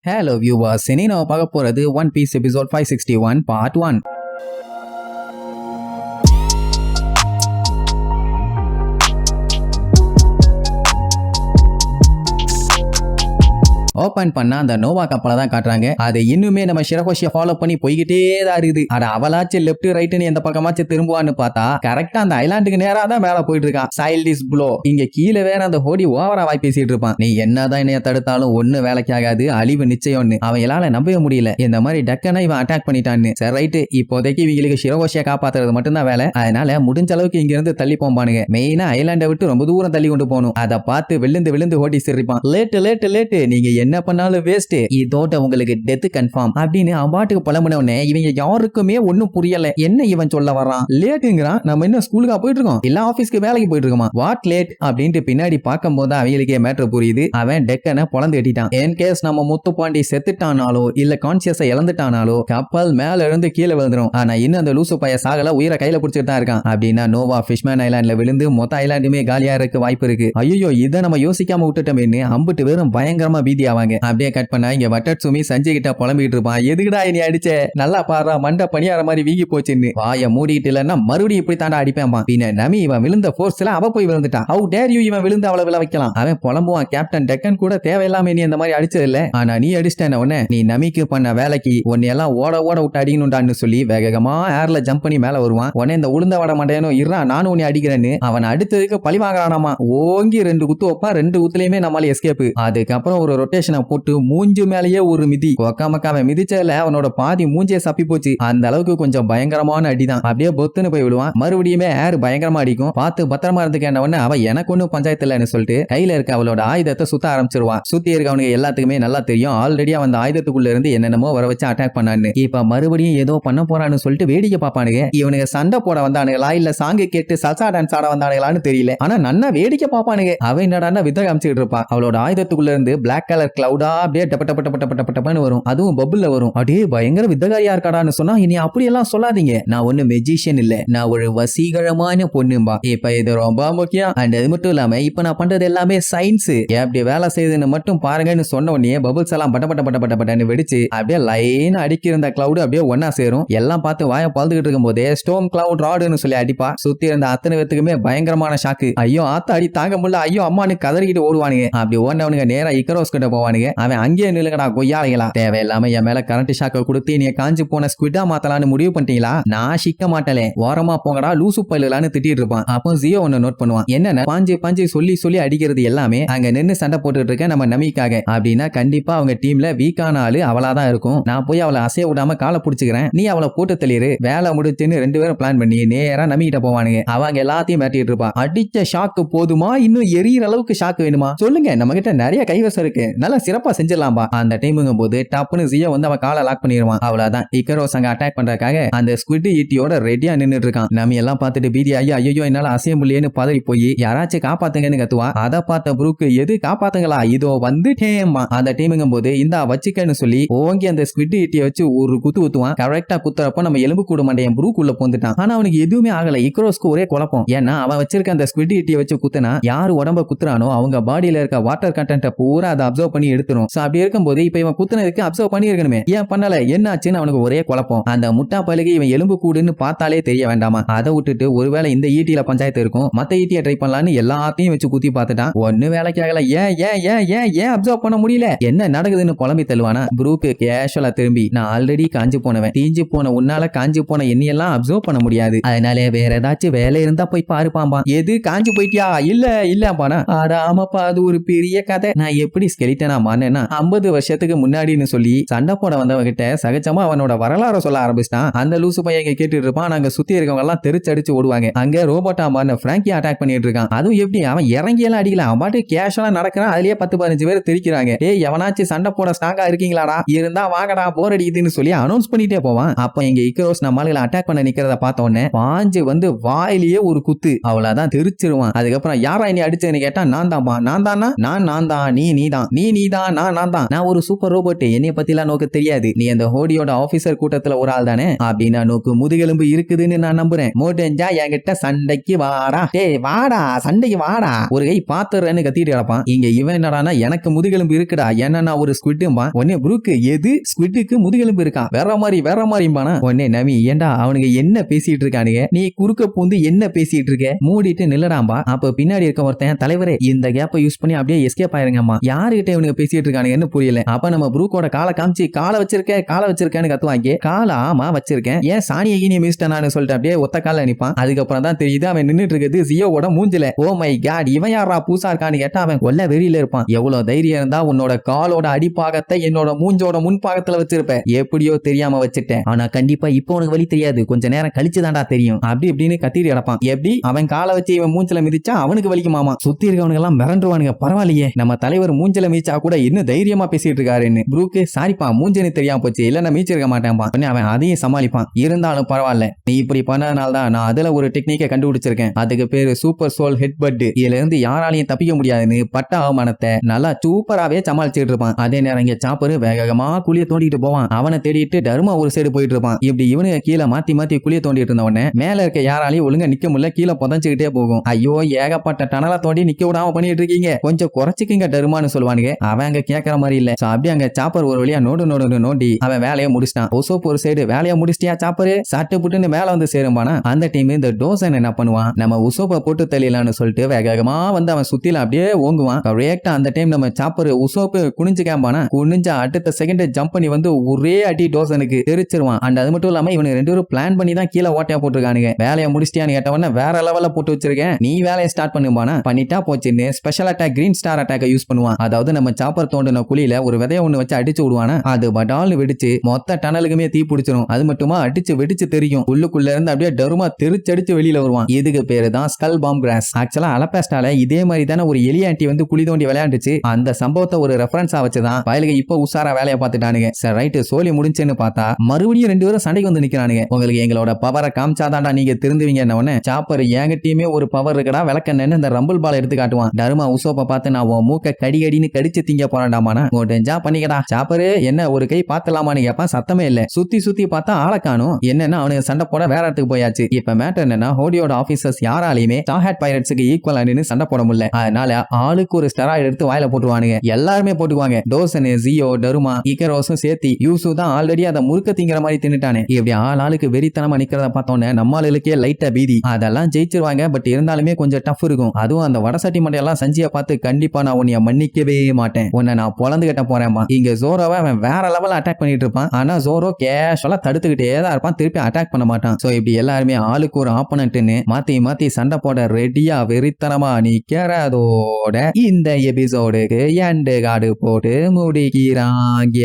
Hello viewers, இன்னைக்கு நம்ம பார்க்க போறது One Piece episode 561 part 1. Open பண்ணா அந்த நோவா கப்பலை தான் காட்டுறாங்க. அது இன்னுமே நம்ம ஷிரகோஷியை ஃபாலோ பண்ணி போய்கிட்டே தான் இருக்குது. அட அவளாச்சு லெப்ட் ரைட்னு எந்த பக்கமாச்சும் திரும்புவான்னு பார்த்தா கரெக்டா அந்த ஐலாண்டுக்கு நேரா தான் மேல போயிட்டு இருக்கான். சைல்டிஷ் ப்ளோ இங்க கீழே வேற அந்த ஹோடி ஓவரா வாய் பேசிட்டு இருப்பான். நீ என்னதான் என்னைய தடுத்தாலும் ஒண்ணு வேலைக்கு ஆகாது, அழிவு நிச்சயம்னு அவங்களால நம்பவே முடியல. இந்த மாதிரி டக்கனா இவன் அட்டாக் பண்ணிட்டான்னு. சரி ரைட்டு, இப்போதைக்கு இவங்களுக்கு ஷிரகோஷியை காப்பாத்துறது மட்டும்தான் வேலை. அதனால முடிஞ்ச அளவுக்கு இங்க இருந்து தள்ளி போம்பானுங்க. மெயினா ஐலாண்டை விட்டு ரொம்ப தூரம் தள்ளி கொண்டு போகணும். அதை பார்த்து விழுந்து விழுந்து ஹோடி சிரிப்பான். லேட்டு நீங்க என்ன பண்ணாலும் வேஸ்ட், இதோட உங்களுக்கு டெத் கன்ஃபார்ம் அப்படின்னு அவாட்டுக்கு புலம்புனவனே இவங்க யாருக்குமே ஒண்ணும் புரியல. என்ன இவன் சொல்ல வரான்? லேட்டுங்கிறான். நம்ம என்ன ஸ்கூலுக்கா போயிட்டு இருக்கோம், இல்ல ஆபீஸ்க்கு வேலைக்கு போயிட்டு இருக்கோமா? வாட் லேட் அப்படின்ட்டு பின்னாடி பார்க்கும் போது அவங்களுக்கே மேட்டர் புரியுது. அவன் டெக்கனை பொளந்து கட்டிட்டான். என் கேஸ் நம்ம முத்துப்பாண்டி செத்துட்டானாலோ இல்ல கான்சியஸை இழந்துட்டானாலோ கப்பல் மேல இருந்து கீழே விழுந்துரும். ஆனா இன்னும் அந்த லூசு பைய சாகல, உயிரை கையில பிடிச்சிட்டு தான் இருக்கான். அப்படின்னா நோவா ஃபிஷ்மேன் ஐலாண்ட்ல விழுந்து மொத்த ஐலாண்டுமே காலியா இருக்க வாய்ப்பு இருக்கு. ஐயோ இதை நம்ம யோசிக்காம விட்டுட்டோமேன்னு அம்பிட்டு பேரும் பயங்கரமா பீதி ஆவாங்க. அப்படியே கட் பண்ணா இங்க வட்டட்சுமி சஞ்சய் கிட்ட புலம்பிட்டு இருப்பான். எதுக்குடா நீ அடிச்ச, நல்லா பாடுறா, மண்டை பணியார மாதிரி வீங்கி போச்சுன்னு. வாய மூடிட்டு இல்லன்னா மறுபடியும் இப்படி தாண்டா அடிப்பேன். பின்ன நமி இவன் விழுந்த போர்ஸ்ல அவ போய் விழுந்துட்டான். ஹவ் டேர் யூ இவன் விழுந்து அவளை விழ வைக்கலாம். அவன் புலம்புவான். கேப்டன் டெக்கன் கூட தேவையில்லாம நீ அந்த மாதிரி அடிச்சது இல்ல, ஆனா நீ அடிச்சிட்டேன் உடனே நீ நமிக்கு பண்ண வேலைக்கு உன்னை எல்லாம் ஓட விட்டு அடிக்கணும்டான்னு சொல்லி வேகமா ஏர்ல ஜம்ப் பண்ணி மேல வருவான். உடனே இந்த உளுந்த வட மண்டையனோ இருறா நானும் உன்னை அடிக்கிறேன்னு அவன் அடுத்ததுக்கு பழி வாங்குறானாமா. ஓங்கி 2 குத்து வைப்பான். 2 குத்துலயுமே நம்மளால எஸ்கேப். அதுக்கப்புறம் ஒரு ரொட்டேஷனை போட்டு மூஞ்சு மேலேயே ஒரு மிதி. ஒக்காமக்காவ மிதிச்சதுல அவனோட பாதி மூஞ்சே சப்பி போச்சு. அந்த அளவுக்கு கொஞ்சம் பயங்கரமான அடிதான். அப்படியே பொத்துன்னு போய் விடுவான். மறுபடியுமே ஏர் பயங்கரமா அடிக்கும். பார்த்து பத்திரமா இருந்துக்கேன்ன உடனே அவன் எனக்கு ஒன்னும் பஞ்சாயத்து இல்லைன்னு சொல்லிட்டு கையில இருக்க அவளோட ஆயுதத்தை சுத்த ஆரம்பிச்சிருவான். சுத்தி இருக்கவனுக்கு எல்லாத்துக்குமே நல்லா தெரியும் ஆல்ரெடி அவன் ஆயுதத்துக்குள்ள இருந்து என்னென்னமோ வர வச்சு அட்டாக் பண்ணான்னு. இப்ப மறுபடியும் ஏதோ பண்ண போறான்னு சொல்லிட்டு வேடிக்கை பாப்பானுங்க. இவனுக்கு சண்டை போட வந்தானுங்களா இல்ல சாங்கு கேட்டு சல்சா டான்ஸ் ஆட வந்தானுங்களான்னு தெரியல. ஆனா நன்னா வேடிக்கை பாப்பானுங்க. அவன் என்னடா வித்த காமிச்சிட்டு இருப்பான். அவளோட ஆயுதத்துக்குள்ள இருந்து பிளாக் கலர் கிளவுடா அப்படியே டப்பட்டப்பட்டப்பட்டப்பட்டப்பன்னு வரும். அதுவும் பபுல்ல வரும். அடே பயங்கர வித்தகாரியா இருக்காடான்னு சொன்னா இனி அப்படியெல்லாம் சொல்லாதீங்க, நான் ஒண்ணு மெஜிஷியன் இல்ல, நான் ஒரு வசீகரமான பொண்ணும்பா. இப்ப இது ரொம்ப முக்கியம். அண்ட் அது மட்டும் இல்லாம இப்ப நான் பண்றது எல்லாமே சயின்ஸ், எப்படி வேலை செய்யுதுன்னு மட்டும் பாருங்கன்னு சொன்ன உடனே பபுல்ஸ் எல்லாம் பட்டப்பட்டப்பட்டப்பட்டன்னு வெடிச்சு அப்படியே லைன் அடிக்கிற கிளவுட் அப்படியே ஒன்னா சேரும். எல்லாம் பார்த்து வாய பழுதுகிட்டு இருக்கும் போதே ஸ்டோம் கிளவுட் ராடுன்னு சொல்லி அடிப்பா. சுத்தி இருந்த அத்தனை பேத்துக்குமே பயங்கரமான ஷாக்கு. ஐயோ ஆத்த அடி தாங்க முடியல, ஐயோ அம்மானு கதறிக்கிட்டு ஓடுவானுங்க. அப்படி ஓடினவனுங்க நேரா இக்கரோஸ் கிட்ட போவானுங்க. அவன் அங்கேயே நிலுங்கடா கொய்யாளைகளா, தேவையில்லாம என் மேல கரண்ட் ஷாக்க கொடுத்து நீ காஞ்சு போன ஸ்குவிட்டா மாத்தலான்னு முடிவு பண்ணிட்டீங்களா? நான் சிக்க மாட்டலே, ஓரமா போங்கடா லூசு பயிலான்னு திட்டிட்டு இருப்பான். அப்போ ஜியோ ஒன்னு நோட் பண்ணுவான். என்னன்னா பாஞ்சு சொல்லி அடிக்கிறது எல்லாமே அங்க நின்னு சண்டை போட்டுட்டு இருக்க நம்ம நமிக்காக. அப்படின்னா கண்டிப்பா அவங்க டீம்ல வீக்கான ஆளு அவளாதான் இருக்கும். நான் போய் அவளை அசைய விடாம காலை புடிச்சுக்கிறேன், நீ அவளை போட்டு தள்ளிரு. வேலை முடிச்சுன்னு 2 பேரும் பிளான் பண்ணி நேரா நமிக்கிட்ட போவானுங்க. அவங்க எல்லாத்தையும் மிரட்டிட்டு இருப்பான். அடிச்ச ஷாக்கு போதுமா, இன்னும் எரியிற அளவுக்கு ஷாக்கு வேணுமா சொல்லுங்க, நம்ம கிட்ட நிறைய கைவசம் இருக்கு, நல்லா சிறப்பா செஞ்சிடலாம்பா. அந்த டைமுங்கும் போது டப்புன்னு ஜியோ வந்து அவன் காலை லாக் பண்ணிடுவான். அவ்வளவுதான், இக்கரோஸ் அங்க அட்டாக் பண்றதுக்காக அந்த ஸ்குவிட் ஈட்டியோட ரெடியா நின்னுட்டு இருக்கான். நம்ம எல்லாம் பார்த்துட்டு பீதி ஐயோ என்னால அசைய முடியலன்னு பதறி போய் யாராச்சும் காப்பாத்துங்கன்னு கத்துவா. அதை பார்த்த புரூக் எது காப்பாத்துங்களா, இதோ வந்துட்டேம்மா. அந்த டைமுங்கும் போது இந்த வச்சுக்கன்னு சொல்லி ஓங்கி அந்த ஸ்குவிட் ஈட்டியை வச்சு ஒரு குத்து குத்துவான். கரெக்டா குத்துறப்ப நம்ம எலும்பு கூட மண்டையன் புரூக் உள்ள போந்துட்டான். ஆனா அவனுக்கு எதுவுமே ஆகல. இக்கரோஸ்க்கு ஒரே குழப்பம். ஏன்னா அவன் வச்சிருக்க அந்த ஸ்குவிட் ஈட்டியை வச்சு குத்துனா யாரு உடம்ப குத்துறானோ அவங்க பாடியில இருக்க வாட்டர் கண்டென்ட் பூரா அதை அப்சர்வ் பண்ணி எடுத்துரும். அப்படி இருக்கும்போது இப்ப இவன் குத்துனதுக்கு அப்சர்வ் பண்ணி இருக்கணுமே, ஏன் பண்ணல, என்னாச்சுன்னு அவனுக்கு ஒரே குழப்பம். அந்த முட்டா பழுகி இவன் எலும்பு கூடுன்னு பார்த்தாலே தெரிய வேண்டாமா? அதை விட்டுட்டு ஒருவேளை இந்த ஈட்டியில பஞ்சாயத்து இருக்கும், மத்த ஈட்டியை ட்ரை பண்ணலான்னு எல்லாத்தையும் வச்சு குத்தி பார்த்துட்டான். ஒன்னு வேலைக்கு ஆகல. ஏன் அப்சர்வ் பண்ண முடியல, என்ன நடக்குதுன்னு புலம்பி தள்ளுவானா. புரூக்கு கேஷுவலா திரும்பி, நான் ஆல்ரெடி காஞ்சி போனவன், தீஞ்சு போன உன்னால காஞ்சி போன என்னையெல்லாம் அப்சர்வ் பண்ண முடியாது, அதனால வேற ஏதாச்சும் வேலை இருந்தா போய் பாருப்பாம்பா. எது காஞ்சி போயிட்டியா? இல்லப்பானா. ஆமாப்பா, அது ஒரு பெரிய கதை. நான் எப்படி ஸ்கெலிட்டனா மாறினேன்னா 50 வருஷத்துக்கு முன்னாடின்னு சொல்லி சண்டை போட வந்தவங்கிட்ட சகஜமா அவனோட வரலாறு சொல்ல ஆரம்பிச்சிட்டான். அந்த லூசு பையன் கேட்டுட்டு இருப்பான். நாங்க சுத்தி இருக்கவங்க எல்லாம் தெரிச்சடிச்சு ஓடுவாங்க. அங்க ரோபோட்டா மாறின பிராங்கி அட்டாக் பண்ணிட்டு இருக்கான். அதுவும் எப்படி, அவன் இறங்கி எல்லாம் அடிக்கல, அவன் பாட்டு கேஷுவலா நடக்கிறான். அதுலயே 10-15 பேர் தெரிக்கிறாங்க. ஏய் எவனாச்சும் சண்டை போட ஸ்ட்ராங்கா இருக்கீங்களாடா, இருந்தா வாங்கடா போர் அடிக்குதுன்னு சொல்லி அனௌன்ஸ் பண்ணிட்டே போவான். அப்ப எங்க இக்கரோஸ் நம்மளால அட்டாக் பண்ண நிக்கிறத பார்த்த உடனே பாஞ்சு வந்து வாயிலேயே ஒரு குத்து, அவ்வளவுதான் தெரிச்சிருவான். அதுக்கப்புறம் யாரா நீ அடிச்சதுன்னு கேட்டா நான் தான்பா. நான் தான், நீ நீதான் நான் தான் நான் ஒரு சூப்பர் ரோபோட் என்னைய பத்திலாம் நோக்கு தெரியாது நீ அந்த ஹோடியோட ஆபீசர் கூட்டத்துல ஒரு ஆள் தானே அப்படின்னா நோக்கு முதுகெலும்பு இருக்குதுன்னு நான் நம்புறேன் முடிஞ்சா என்கிட்ட சண்டைக்கு வாடா டேய் வாடா சண்டைக்கு வாடா ஒரு கை பாத்துறேன்னு கத்திட்டு கிடப்பான் இங்க இவன் என்னடானா எனக்கு முதுகெலும்பு இருக்குடா ஏன்னா நான் ஒரு ஸ்குவிட்டும்பா உடனே புரூக்கு எது ஸ்குவிட்டுக்கு முதுகெலும்பு இருக்கா வேற மாதிரிம்பானா உடனே நவி ஏண்டா அவனுங்க என்ன பேசிட்டு இருக்கானுங்க நீ குறுக்க பூந்து என்ன பேசிட்டு இருக்க மூடிட்டு நில்லடாம்பா அப்ப பின்னாடி இருக்க ஒருத்தன் தலைவரே இந்த கேப்பை யூஸ் பண்ணி அப்படியே எஸ்கேப் ஆயிருங்கம்மா யாருகிட்ட இவனுங்க பேசிட்டு இருக்கானுங்கன்னு புரியல அப்ப நம்ம புரூக்கோட காலை காமிச்சு காலை வச்சிருக்கேன்னு கத்துவாங்க காலை ஆமா வச்சிருக்கேன் ஏன் சாணியை கீனிய மிஸ்டனான்னு சொல்லிட்டு அப்படியே ஒத்த கால நிப்பான் அதுக்கப்புறம் தான் தெரியுது அவன் நின்னுட்டு இருக்கிறது ஜியோவோட மூஞ்சில ஓ மை காட் இவன் யாரா பூசா இருக்கான்னு கேட்டா அவன் கொல்ல வெறியில இருப்பான் எவ்வளவு தைரியம் இருந்தா உன்னோட காலோட அடிப்பாகத்தை என்னோட மூஞ்சோட முன்பாகத்துல வச்சிருப்ப எப்படியோ தெரியாம வச்சுட்டேன் ஆனா கண்டிப்பா இப்போ உனக்கு வழி தெரியாது கொஞ்ச நேரம் கழிச்சு தான்டா தெரியும் அப்படி இப்படின்னு கத்திட்டு கிடப்பான் எப்படி அவன் காலை வச்சு இவன் மூஞ்சில மிதிச்சா அவனுக்கு வலிக்குமாமா சுத்தி இருக்கவனுங்க எல்லாம் மிரண்டுவானுங்க பரவாயில்லையே நம்ம தலைவர் மூஞ்சில மிதிச்சா கூட இன்னும் தைரியமா பேசிட்டு இருக்காருன்னு புரூக்கு சாரிப்பா மூஞ்சனு தெரியாம போச்சு இல்ல நான் மீச்சிருக்க மாட்டேன்பா அவன் அதையும் சமாளிப்பான் இருந்தாலும் பரவாயில்ல நீ இப்படி பண்ணதுனால தான் நான் அதுல ஒரு டெக்னிக்கை கண்டுபிடிச்சிருக்கேன் அதுக்கு பேரு சூப்பர் சோல் ஹெட் பட் இதுல இருந்து யாராலையும் தப்பிக்க முடியாதுன்னு பட்ட அவமானத்தை நல்லா சூப்பராவே சமாளிச்சுட்டு இருப்பான் அதே நேரம் இங்க சாப்பரு வேகமா குழிய தோண்டிட்டு போவான் அவனை தேடிட்டு தர்மா ஒரு சைடு போயிட்டு இருப்பான் இப்படி இவனுக்கு கீழே மாத்தி குழிய தோண்டிட்டு இருந்தவனே மேல இருக்க யாராலையும் ஒழுங்கா நிக்க முடியல கீழே புதஞ்சுக்கிட்டே போகும் ஐயோ ஏகப்பட்ட டனலா தோண்டி நிக்க விடாம பண்ணிட்டு இருக்கீங்க கொஞ்சம் குறைச்சிக்கிங்க தருமான்னு சொல்லுவானுங்க அவன் அங்க கேட்கற மாதிரி இல்ல அப்படி அங்க சாப்பர் ஒரு வழியா நோண்டி அவன் வேலையை முடிச்சிட்டான் ஒசோப் ஒரு சைடு வேலையை முடிச்சிட்டியா சாப்பரு சாட்டு புட்டுன்னு மேல வந்து சேரும்பானா அந்த டைம் இந்த டோசன் என்ன பண்ணுவான் நம்ம உசோப்பை போட்டு தள்ளிடலான்னு சொல்லிட்டு வேகமா வந்து அவன் சுத்தில அப்படியே ஓங்குவான் கரெக்டா அந்த டைம் நம்ம சாப்பர் உசோப்பு குனிஞ்சுக்காம்பானா குனிஞ்ச அடுத்த செகண்ட் ஜம்ப் பண்ணி வந்து ஒரே அடி டோசனுக்கு தெரிச்சிருவான் அண்ட் அது மட்டும் இல்லாம இவனுக்கு ரெண்டு பேரும் பிளான் பண்ணி தான் கீழே ஓட்டையா போட்டுருக்கானுங்க வேலையை முடிச்சிட்டியான்னு கேட்டவன வேற லெவல்ல போட்டு வச்சிருக்கேன் நீ வேலையை ஸ்டார்ட் பண்ணுவானா பண்ணிட்டா போச்சுன்னு special attack green star attack use பண்ணுவான் அதாவது நம்ம சாப்பர் தோண்டின குழியில ஒரு விதைய ஒண்ணு வச்சு அடிச்சு விடுவானா அது படால்னு வெடிச்சு மொத்த டனலுக்குமே தீ பிடிச்சிரும் அது மட்டுமா அடிச்சு வெடிச்சு தெரியும் உள்ளுக்குள்ள இருந்து அப்படியே டருமா தெரிச்சடிச்சு வெளியில வருவான் இதுக்கு பேரு தான் ஸ்கல் பாம் கிராஸ் ஆக்சுவலா அலபாஸ்டால இதே மாதிரி தானே ஒரு எலி ஆண்டி வந்து குழி தோண்டி விளையாண்டுச்சு அந்த சம்பவத்தை ஒரு ரெஃபரன்ஸா வச்சுதான் பயலுக்கு இப்ப உசாரா வேலையை பார்த்துட்டானுங்க சரி ரைட்டு சோலி முடிச்சுன்னு பார்த்தா மறுபடியும் ரெண்டு பேரும் சண்டைக்கு வந்து நிக்கிறானுங்க உங்களுக்கு எங்களோட பவரை காமிச்சாதான்டா நீங்க திருந்துவீங்க என்ன சாப்பர் என்கிட்டயுமே ஒரு பவர் இருக்கடா விளக்கன்னு இந்த ரம்பிள் பால் எடுத்து காட்டுவான் தருமா உசோப்பை பார்த்து நான் உன் மூக்க கடின்னு கடிச்சு திங்க போறாண்டாமானா முடிஞ்சா பண்ணிக்கடா சாப்பரு என்ன ஒரு கை பார்த்தலாமான்னு கேட்பான் சத்தமே இல்ல சுத்தி பார்த்தா ஆளை காணும் என்னன்னா அவனுக்கு சண்டை போட வேற இடத்துக்கு போயாச்சு இப்ப மேட்டர் என்னன்னா ஹோடியோட ஆபீசர்ஸ் யாராலையுமே டாஹட் பைரட்ஸுக்கு ஈக்குவல் ஆனு சண்டை போட முடியல அதனால ஆளுக்கு ஒரு ஸ்டெராய்டு எடுத்து வாயில போட்டுவானுங்க எல்லாருமே போட்டுக்குவாங்க டோசனு ஜியோ டருமா இக்கரோஸும் சேர்த்தி யூசு தான் ஆல்ரெடி அதை முறுக்க திங்கிற மாதிரி தின்னுட்டானே இப்படி ஆளுக்கு வெறித்தனமா நிக்கிறத பார்த்தோன்னே நம்மளுக்கே லைட்டா பீதி அதெல்லாம் ஜெயிச்சிருவாங்க பட் இருந்தாலுமே கொஞ்சம் டஃப் இருக்கும் அதுவும் அந்த வடசட்டி மண்டையெல்லாம் சஞ்சியை பார்த்து கண்டிப்பா நான் உன்னைய மன்னிக்கவே மாட்டேன் உன்னை நான் பொழந்து கட்ட போறேன்மா இங்க ஜோரோவை அவன் வேற லெவல்ல அட்டாக் பண்ணிட்டு இருப்பான் ஆனா ஜோரோ கேஷுவலா தடுத்துக்கிட்டே தான் இருப்பான் திருப்பி அட்டாக் பண்ண மாட்டான் சோ இப்படி எல்லாருமே ஆளுக்கு ஒரு ஆப்பனன்ட்னு மாத்தி சண்டை போட ரெடியா வெறித்தனமா நிக்கிறதோட இந்த எபிசோடுக்கு எண்டு கார்டு போட்டு முடிக்கிறாங்க.